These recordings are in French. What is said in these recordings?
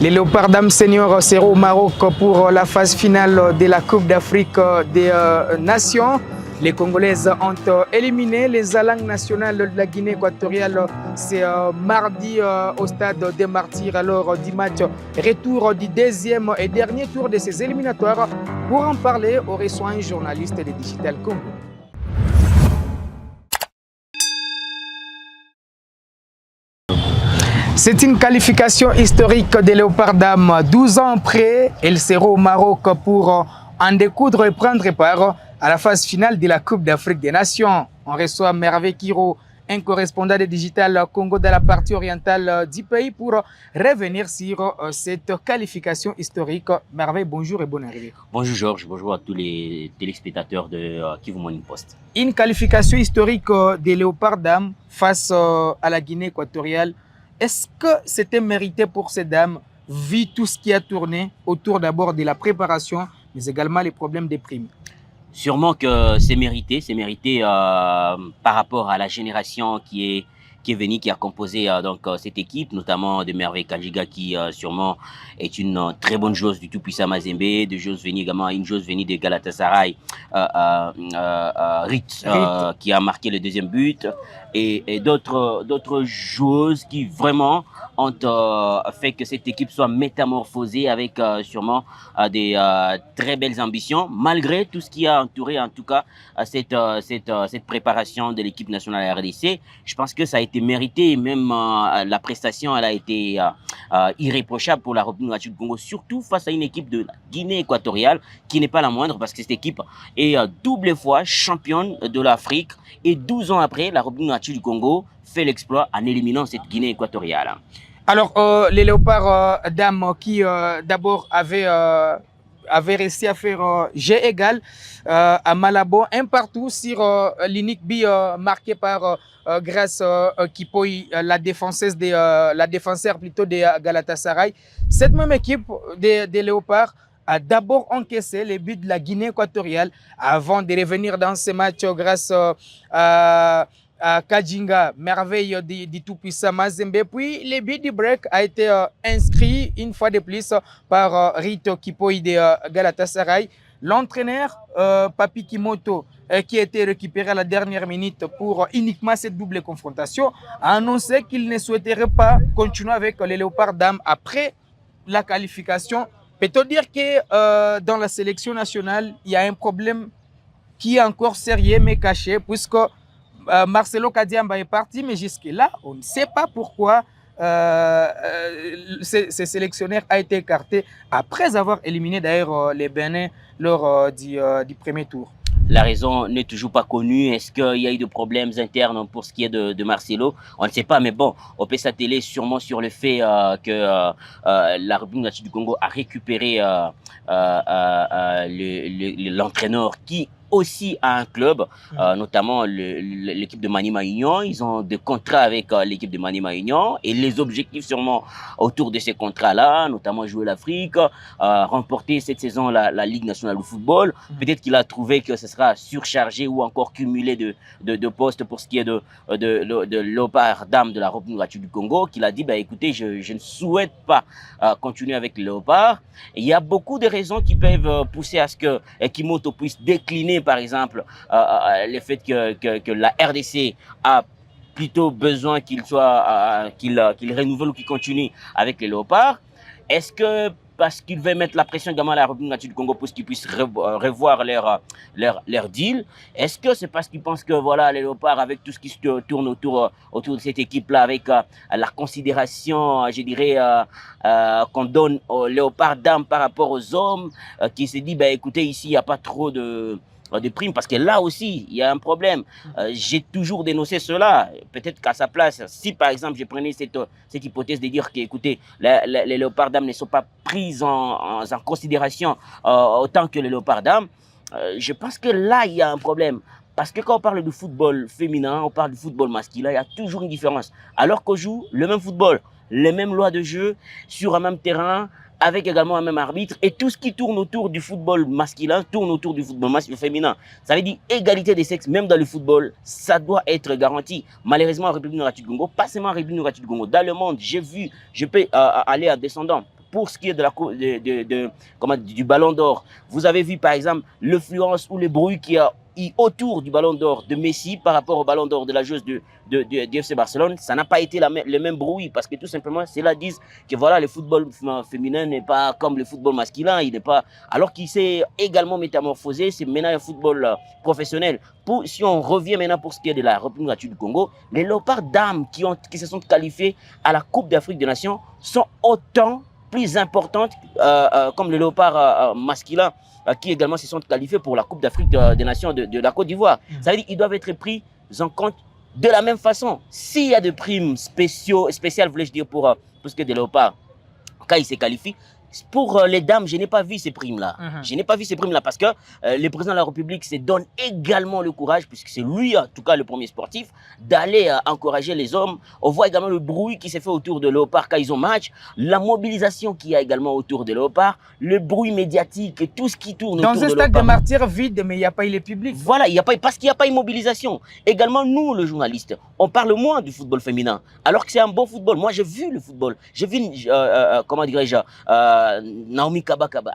Les Léopards dames seniors seront au Maroc pour la phase finale de la Coupe d'Afrique des Nations. Les Congolaises ont éliminé les Alangues nationales de la Guinée équatoriale. C'est mardi au stade des Martyrs, alors du match retour du deuxième et dernier tour de ces éliminatoires. Pour en parler, on reçoit un journaliste de Digital Congo. C'est une qualification historique des Léopards dames. 12 ans après, elles seront au Maroc pour en découdre et prendre part à la phase finale de la Coupe d'Afrique des Nations. On reçoit Merveille Kiro, un correspondant de Digital Congo dans la partie orientale du pays, pour revenir sur cette qualification historique. Merveille, bonjour et bonne arrivée. Bonjour Georges, bonjour à tous les téléspectateurs de Kivu Morning Post. Une qualification historique des Léopards dames face à la Guinée équatoriale. Est-ce que c'était mérité pour ces dames, vu tout ce qui a tourné autour d'abord de la préparation, mais également les problèmes des primes? Sûrement que c'est mérité par rapport à la génération qui est venue, qui a composé cette équipe, notamment de Merveille Kanjiga qui sûrement est une très bonne joueuse du tout-puissant Mazembe, de joueuse venue également, une joueuse venue de Galatasaray, Rit, qui a marqué le deuxième but, et d'autres joueuses qui vraiment ont fait que cette équipe soit métamorphosée avec sûrement des très belles ambitions, malgré tout ce qui a entouré en tout cas cette préparation de l'équipe nationale RDC. Je pense que ça a été mérité, même la prestation elle a été irréprochable pour la République du Congo, surtout face à une équipe de Guinée équatoriale qui n'est pas la moindre, parce que cette équipe est double fois championne de l'Afrique, et 12 ans après, la République du Congo fait l'exploit en éliminant cette Guinée équatoriale. Alors, les Léopards dames qui d'abord avaient réussi à faire G égal à Malabo, un partout sur l'unique but marqué par Grace Kipoy, la défenseure de Galatasaray. Cette même équipe des Léopards a d'abord encaissé les buts de la Guinée équatoriale avant de revenir dans ce match grâce à Kajinga, merveille du tout-puissant Mazembe. Puis le but du break a été inscrit une fois de plus par Rito Kipoy de Galatasaray. L'entraîneur Papi Kimoto, qui a été récupéré à la dernière minute pour uniquement cette double confrontation, a annoncé qu'il ne souhaiterait pas continuer avec les Léopards dames après la qualification. Peut-on dire que dans la sélection nationale, il y a un problème qui est encore sérieux mais caché, puisque Marcelo Kadiamba est parti, mais jusque-là, on ne sait pas pourquoi ce sélectionneur a été écarté après avoir éliminé d'ailleurs les Bénin lors du premier tour. La raison n'est toujours pas connue. Est-ce qu'il y a eu des problèmes internes pour ce qui est de Marcelo? On ne sait pas, mais bon, on peut s'atteler sûrement sur le fait que la République du Congo a récupéré l'entraîneur qui aussi à un club, notamment l'équipe de Maniema Union. Ils ont des contrats avec l'équipe de Maniema Union, et les objectifs sûrement autour de ces contrats-là, notamment jouer l'Afrique, remporter cette saison la Ligue nationale de football. Peut-être qu'il a trouvé que ce sera surchargé ou encore cumulé de postes pour ce qui est de Léopard dames de la République du Congo, qu'il a dit, bah, écoutez, je ne souhaite pas continuer avec les Léopards. Il y a beaucoup de raisons qui peuvent pousser à ce que Kimoto puisse décliner, par exemple, le fait que la RDC a plutôt besoin qu'il renouvelle ou qu'il continue avec les Léopards. Est-ce que parce qu'il veut mettre la pression également à la République du Congo pour qu'ils puissent revoir leur deal? Est-ce que c'est parce qu'ils pensent que voilà, les Léopards, avec tout ce qui se tourne autour de cette équipe-là, avec la considération, je dirais, qu'on donne aux Léopards dames par rapport aux hommes, qui se dit, bah, écoutez, ici, il n'y a pas trop de primes, parce que là aussi, il y a un problème. J'ai toujours dénoncé cela. Peut-être qu'à sa place, si par exemple, je prenais cette hypothèse de dire que, écoutez, les Léopards dames ne sont pas prises en considération autant que les Léopards dames, je pense que là, il y a un problème. Parce que quand on parle de football féminin, on parle de football masculin, il y a toujours une différence. Alors qu'on joue le même football, les mêmes lois de jeu, sur un même terrain, avec également un même arbitre, et tout ce qui tourne autour du football masculin tourne autour du football féminin. Ça veut dire égalité des sexes, même dans le football, ça doit être garanti. Malheureusement, en République du Congo, pas seulement en République du Congo, dans le monde, j'ai vu, je peux aller en descendant, pour ce qui est de du Ballon d'Or. Vous avez vu par exemple l'influence ou le bruit qu'il y a autour du Ballon d'Or de Messi par rapport au Ballon d'Or de la joueuse du FC Barcelone. Ça n'a pas été le même bruit parce que tout simplement, ceux-là disent que voilà, le football féminin n'est pas comme le football masculin, il n'est pas, alors qu'il s'est également métamorphosé, c'est maintenant un football professionnel. Si on revient maintenant pour ce qui est de la République du Congo, les Léopards dames qui se sont qualifiés à la Coupe d'Afrique des Nations sont autant plus importantes comme les Léopards masculins qui également se sont qualifiés pour la Coupe d'Afrique des Nations de la Côte d'Ivoire. Ça veut dire qu'ils doivent être pris en compte de la même façon. S'il y a des primes spéciales, voulais-je dire, pour ce qui est des Léopards, quand ils se qualifient, pour les dames, je n'ai pas vu ces primes-là. Je n'ai pas vu ces primes-là parce que le président de la République se donne également le courage, puisque c'est lui, en tout cas le premier sportif, d'aller encourager les hommes. On voit également le bruit qui s'est fait autour de Léopard quand ils ont match, la mobilisation qu'il y a également autour de Léopard, le bruit médiatique et tout ce qui tourne autour de Léopard. Dans un stade de martyrs vide, mais il n'y a pas eu le public. Voilà, parce qu'il n'y a pas eu mobilisation. Également, nous, le journaliste, on parle moins du football féminin, alors que c'est un bon football. Moi, j'ai vu le football. J'ai vu, comment dirais-je, Naomi Kabakaba,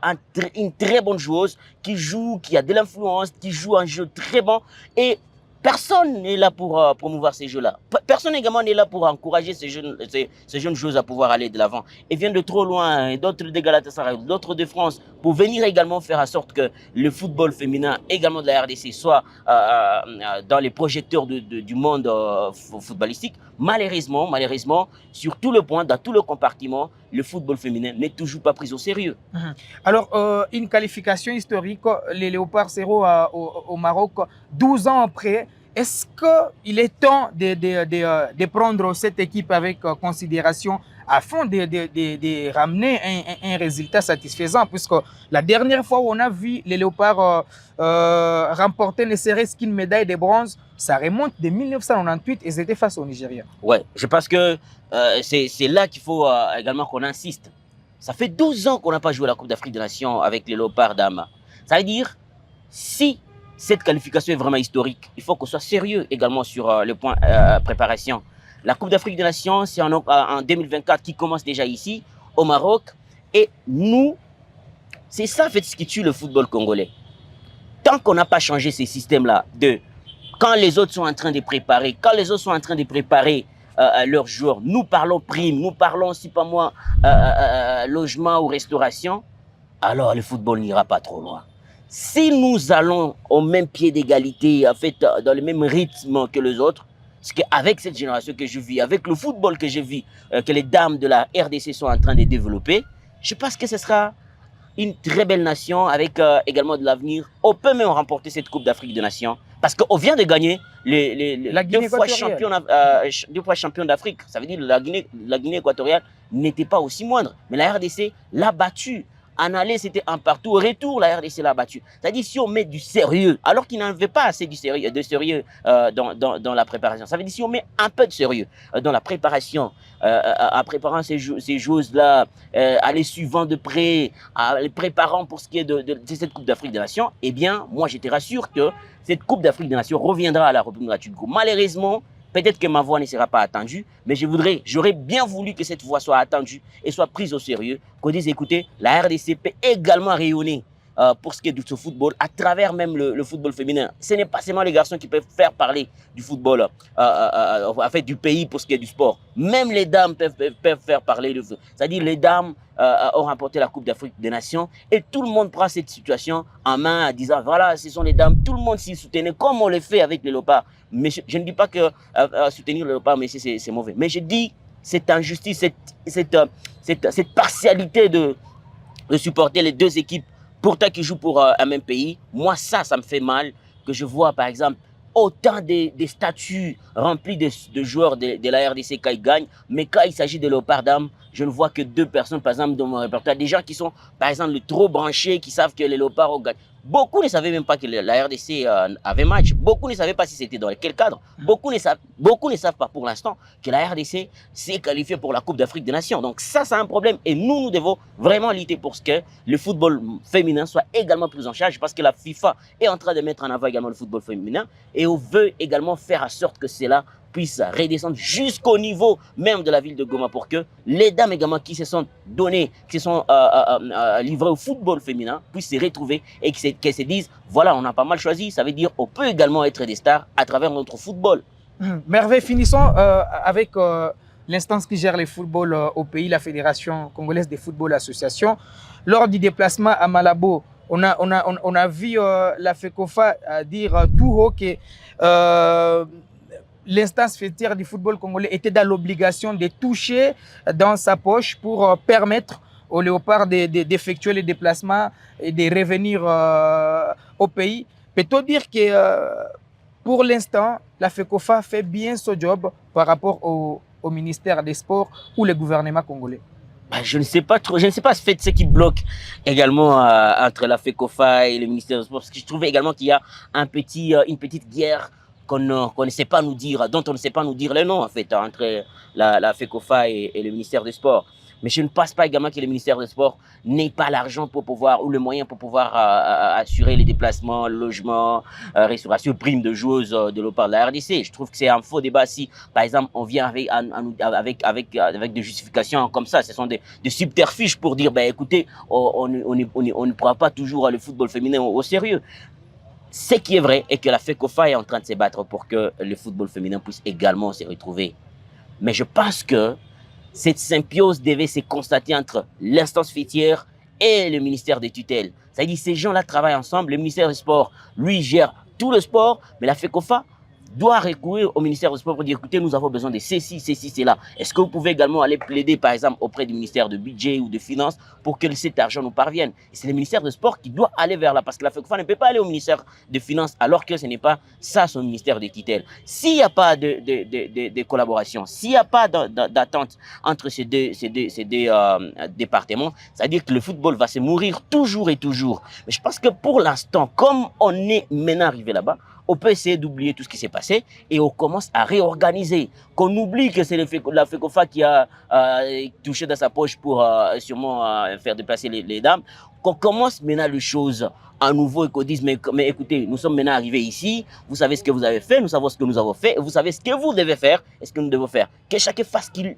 une très bonne joueuse qui joue, qui a de l'influence, qui joue un jeu très bon. Et personne n'est là pour promouvoir ces jeux-là. Personne également n'est là pour encourager ces jeunes joueuses à pouvoir aller de l'avant. Ils viennent de trop loin, d'autres de Galatasaray, d'autres de France, pour venir également faire en sorte que le football féminin, également de la RDC, soit dans les projecteurs du monde footballistique. Malheureusement, sur tout le point, dans tout le compartiment, le football féminin n'est toujours pas pris au sérieux. Alors, une qualification historique, les Léopards 0 au Maroc, 12 ans après. Est-ce qu'il est temps de prendre cette équipe avec considération afin de ramener un résultat satisfaisant? Puisque la dernière fois où on a vu les Léopards remporter ne serait-ce qu'une médaille de bronze, ça remonte de 1998 et c'était face au Nigeria. Ouais, je pense que c'est là qu'il faut également qu'on insiste. Ça fait 12 ans qu'on n'a pas joué la Coupe d'Afrique des Nations avec les Léopards d'Ama. Ça veut dire, si cette qualification est vraiment historique, il faut qu'on soit sérieux également sur le point préparation. La Coupe d'Afrique des Nations, c'est en 2024 qui commence déjà ici, au Maroc. Et nous, c'est ça en fait ce qui tue le football congolais. Tant qu'on n'a pas changé ces systèmes-là, quand les autres sont en train de préparer, leurs joueurs, nous parlons prime, nous parlons, si pas moi, logement ou restauration, alors le football n'ira pas trop loin. Si nous allons au même pied d'égalité, en fait, dans le même rythme que les autres, parce qu'avec cette génération que je vis, avec le football que je vis, que les dames de la RDC sont en train de développer, je pense que ce sera une très belle nation avec également de l'avenir. On peut même remporter cette Coupe d'Afrique des Nations parce qu'on vient de gagner deux fois champion d'Afrique. Ça veut dire que la Guinée équatoriale n'était pas aussi moindre. Mais la RDC l'a battue. En aller, c'était un partout. Au retour, la RDC l'a battu. C'est-à-dire si on met du sérieux, alors qu'il n'en avait pas assez de sérieux dans la préparation. Ça veut dire si on met un peu de sérieux dans la préparation, en préparant ces joueuses-là, en les suivant de près, en les préparant pour ce qui est de cette Coupe d'Afrique des Nations, eh bien, moi, je te rassure que cette Coupe d'Afrique des Nations reviendra à la République du Congo. Malheureusement, peut-être que ma voix ne sera pas attendue, mais j'aurais bien voulu que cette voix soit attendue et soit prise au sérieux. Qu'on dise, écoutez, la RDC peut également rayonner pour ce qui est de ce football, à travers même le football féminin. Ce n'est pas seulement les garçons qui peuvent faire parler du football, en fait, du pays pour ce qui est du sport. Même les dames peuvent faire parler de football. C'est-à-dire les dames ont remporté la Coupe d'Afrique des Nations et tout le monde prend cette situation en main en disant, voilà, ce sont les dames, tout le monde s'y soutenait comme on le fait avec les Léopards. Mais je ne dis pas que soutenir les Léopards, mais c'est mauvais. Mais je dis cette injustice, cette partialité de supporter les deux équipes pourtant qui jouent pour un même pays. Moi, ça me fait mal que je vois, par exemple, autant des statuts remplis de joueurs de la RDC quand ils gagnent, mais quand il s'agit de Léopard d'âme, je ne vois que 2 personnes, par exemple, dans mon répertoire. Des gens qui sont, par exemple, trop branchés, qui savent que les Léopards ont gagné. Beaucoup ne savaient même pas que la RDC avait match. Beaucoup ne savaient pas si c'était dans quel cadre. Beaucoup ne savent pas pour l'instant que la RDC s'est qualifiée pour la Coupe d'Afrique des Nations. Donc ça, c'est un problème. Et nous devons vraiment lutter pour ce que le football féminin soit également pris en charge, parce que la FIFA est en train de mettre en avant également le football féminin et on veut également faire en sorte que cela puisse redescendre jusqu'au niveau même de la ville de Goma pour que les dames également qui se sont données, qui se sont livrées au football féminin puissent se retrouver et qu'elles se disent, voilà, on a pas mal choisi, ça veut dire on peut également être des stars à travers notre football. Merveille, finissons avec l'instance qui gère le football au pays, la Fédération congolaise de football association. Lors du déplacement à Malabo, on a vu la FECOFA dire tout haut que l'instance fêtière du football congolais était dans l'obligation de toucher dans sa poche pour permettre aux léopards d'effectuer les déplacements et de revenir au pays. Peut-on dire que pour l'instant, la FECOFA fait bien ce job par rapport au ministère des Sports ou le gouvernement congolais? Je ne sais pas trop, je ne sais pas ce qui bloque également entre la FECOFA et le ministère des Sports, parce que je trouvais également qu'il y a une petite guerre qu'on ne sait pas nous dire, dont on ne sait pas nous dire les noms en fait, entre la FECOFA et le ministère des Sports. Mais je ne pense pas également que le ministère des Sports n'ait pas l'argent pour pouvoir, ou le moyen pour pouvoir assurer les déplacements, le logement, restauration, primes de joueuses de l'OPAR de la RDC. Je trouve que c'est un faux débat si, par exemple, on vient avec des justifications comme ça. Ce sont des subterfuges pour dire, ben, écoutez, on ne prend pas toujours le football féminin au sérieux. Ce qui est vrai est que la FECOFA est en train de se battre pour que le football féminin puisse également se retrouver. Mais je pense que cette symbiose devait se constater entre l'instance fêtière et le ministère des tutelles. C'est-à-dire que ces gens-là travaillent ensemble. Le ministère des Sports, lui, gère tout le sport, mais la FECOFA doit recourir au ministère des Sports pour dire, écoutez, nous avons besoin de ceci, cela. Est-ce que vous pouvez également aller plaider, par exemple, auprès du ministère de Budget ou de Finances pour que cet argent nous parvienne? Et c'est le ministère des Sports qui doit aller vers là, parce que la FECOFA ne peut pas aller au ministère de Finances alors que ce n'est pas ça son ministère des tutelles. S'il n'y a pas de collaboration, s'il n'y a pas d'attente entre ces deux départements, c'est-à-dire que le football va se mourir toujours et toujours. Mais je pense que pour l'instant, comme on est maintenant arrivé là-bas, on peut essayer d'oublier tout ce qui s'est passé et on commence à réorganiser. Qu'on oublie que c'est la FECOFA qui a touché dans sa poche pour sûrement faire déplacer les dames. Qu'on commence maintenant les choses à nouveau et qu'on dise, mais écoutez, nous sommes maintenant arrivés ici, vous savez ce que vous avez fait, nous savons ce que nous avons fait, et vous savez ce que vous devez faire et ce que nous devons faire. Que chacun fasse ce qu'il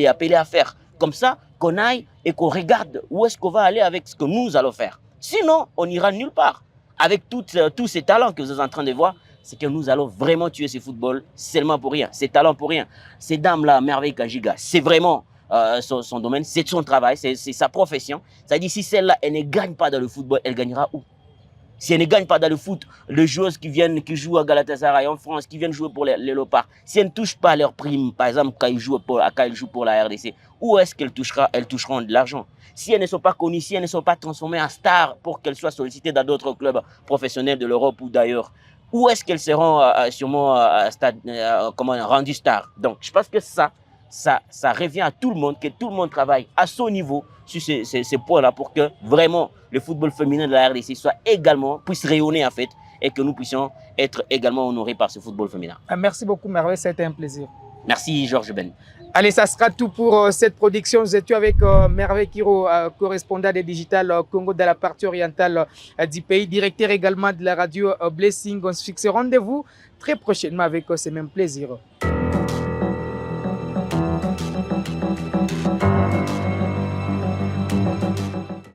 est appelé à faire. Comme ça, qu'on aille et qu'on regarde où est-ce qu'on va aller avec ce que nous allons faire. Sinon, on n'ira nulle part. Avec tous ces talents que vous êtes en train de voir, c'est que nous allons vraiment tuer ce football seulement pour rien, ces talents pour rien. Ces dames-là, Merveille Kajiga, c'est vraiment son domaine, c'est son travail, c'est sa profession. C'est-à-dire, si celle-là, elle ne gagne pas dans le football, elle gagnera où? Si elle ne gagne pas dans le foot, les joueuses qui jouent à Galatasaray en France, qui viennent jouer pour les Léopards, si elles ne touchent pas leur prime, par exemple, quand ils jouent pour la RDC, où est-ce qu'elles toucheront de l'argent? Si elles ne sont pas connues, si elles ne sont pas transformées en stars pour qu'elles soient sollicitées dans d'autres clubs professionnels de l'Europe ou d'ailleurs, où est-ce qu'elles seront sûrement rendues stars? Donc, je pense que ça revient à tout le monde, que tout le monde travaille à son niveau sur ces points-là pour que vraiment le football féminin de la RDC puisse rayonner en fait et que nous puissions être également honorés par ce football féminin. Merci beaucoup Merveille, c'était un plaisir. Merci Georges Ben. Allez, ça sera tout pour cette production. Nous étions avec Merveille Kiro, correspondant des Digital Congo dans la partie orientale du pays, directeur également de la radio Blessing. On se fixe rendez-vous très prochainement avec ce même plaisir.